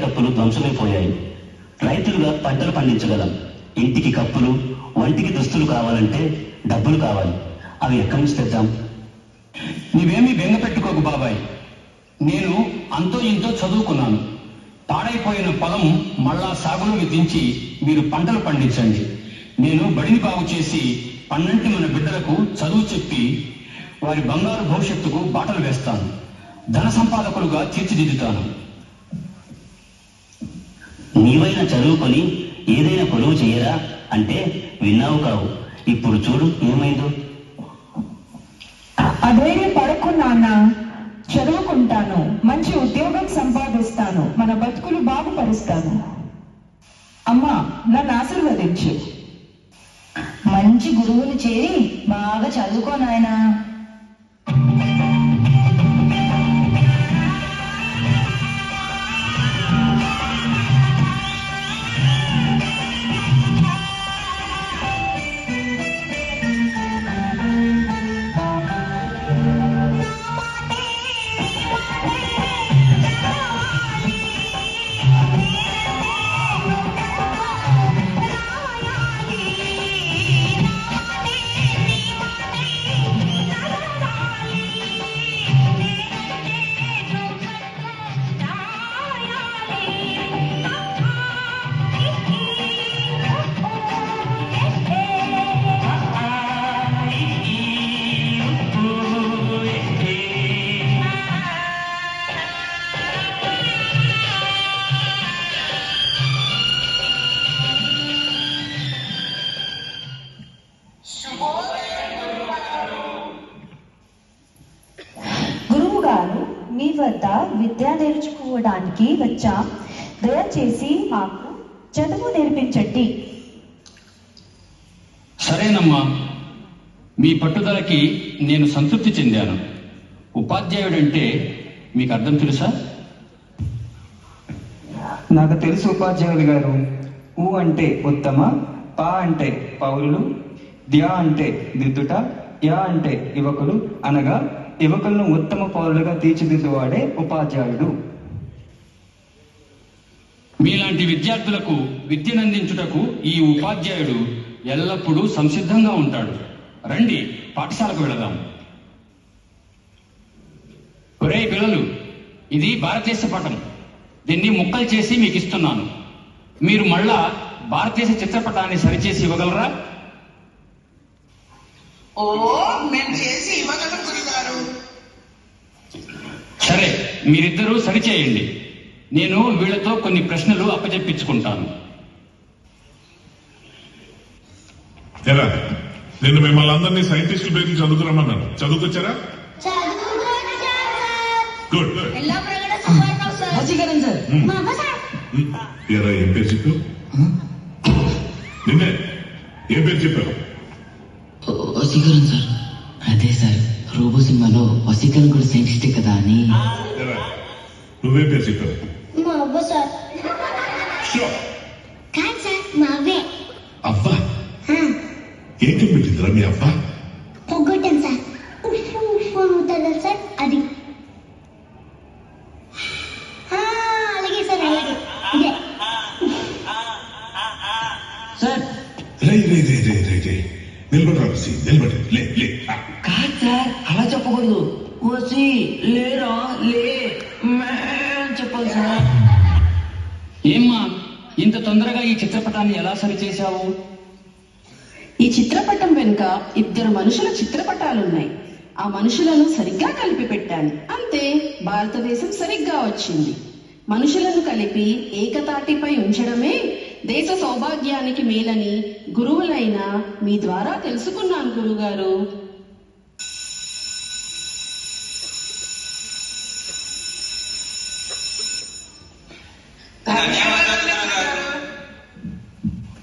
పైకప్పులు ధ్వంసమైపోయాయి. రైతులుగా పంటలు పండించగలం. ఇంటికి కప్పులు, వంటికి దుస్తులు కావాలంటే డబ్బులు కావాలి. అవి ఎక్కడి నుంచి తెద్దాం? నీవేమీ బెంగ పెట్టుకోకు బాబాయ్. నేను అంతో ఇంతో చదువుకున్నాను. పాడైపోయిన పొలం మళ్ళా సాగులోకి దించి మీరు పంటలు పండించండి. నేను బడిని బాగు చేసి పన్నంటి మన బిడ్డలకు చదువు చెప్పి వారి బంగారు భవిష్యత్తుకు బాటలు వేస్తాను. ధన సంపాదకులుగా తీర్చిదిద్దుతాను. నీవైనా చదువుకొని ఏదైనా కొలువు చేయరా అంటే విన్నావు కావు. ఇప్పుడు చూడు ఏమైందో. అధైర్య పడకున్నా, చదువుకుంటాను, మంచి ఉద్యోగం సంపాదిస్తాను, మన బతుకులు బాగుపరుస్తాను. అమ్మా, నన్ను ఆశీర్వదించు. మంచి గురువులు చేరి బాగా చదువుకో నాయనా. మీ వద్ద విద్య నేర్చుకోవడానికి వచ్చా. దయచేసి మాకు చదువు నేర్పించండి. సరేనమ్మా, మీ పట్టుదలకి నేను సంతృప్తి చెందాను. ఉపాధ్యాయుడంటే మీకు అర్థం తెలుసా? నాకు తెలుసు ఉపాధ్యాయులు గారు. ఊ అంటే ఉత్తమ, పా అంటే పౌరులు, ద్యా అంటే దిద్దుట, యా అంటే యువకులు, అనగా యువకులను ఉత్తమ పౌరులుగా తీర్చిదిద్దువాడే ఉపాధ్యాయుడు. మీలాంటి విద్యార్థులకు విద్యనందించుటకు ఈ ఉపాధ్యాయుడు ఎల్లప్పుడూ సంసిద్ధంగా ఉంటాడు. రండి, పాఠశాలకు వెళదాం. ఒరేయ్ పిల్లలు, ఇది భారతదేశ పటం. దీన్ని ముక్కలు చేసి మీకు ఇస్తున్నాను. మీరు మళ్ళా భారతదేశ చిత్రపటాన్ని సరిచేసి ఇవ్వగలరా? ఓ, మేము చేసి ఇవ్వగలం గురుగారు. సరే, మీరిద్దరూ సరిచేయండి. నేను వీళ్లతో కొన్ని ప్రశ్నలు అప్పచెప్పించుకుంటాను. ఎలా, నేను మిమ్మల్ని అందరినీ సైంటిస్టుల పేర్లు చదువుకురమ్మన్నాను. చదువుకొచ్చారా? గుడ్. ఎరా, ఏం పేరు చెప్పావు? నిన్నే ఏం పేరు చెప్పావు? వసీకరణ సార్. అదే సార్, రోబో సినిమాలో వసీకరణ కూడా సైంటిస్టే కదా అని. నువ్వే పేరు చెప్పావు? మా అవ్వ సార్. కాదు సార్, మా అవ్వే. అవ్వ? ఏం కనిపెట్టిందిరా మీ అవ్వ? పొగొట్టాం సార్. ఉప్పు ఉప్పు అవుతుందా సార్? అది అలాగే సార్, అలాగే ఇదే సార్. నిలబడి లే లే. కాదు సార్, అలా చెప్పకూడదు. వసి లేరా లే చెప్పాలి సార్. ఏమ్మా, ఇంత తొందరగా ఈ చిత్రపటాన్ని ఎలా సరిచేశావు? ఈ చిత్రపటం వెనుక ఇద్దరు మనుషుల చిత్రపటాలున్నాయి. ఆ మనుషులను సరిగ్గా కలిపి పెట్టాను, అంతే. భారతదేశం సరిగ్గా వచ్చింది. మనుషులను కలిపి ఏకతాటిపై ఉంచడమే దేశ సౌభాగ్యానికి మేలని గురువులైన మీ ద్వారా తెలుసుకున్నాను గురుగారు. ధన్యవాదాలు.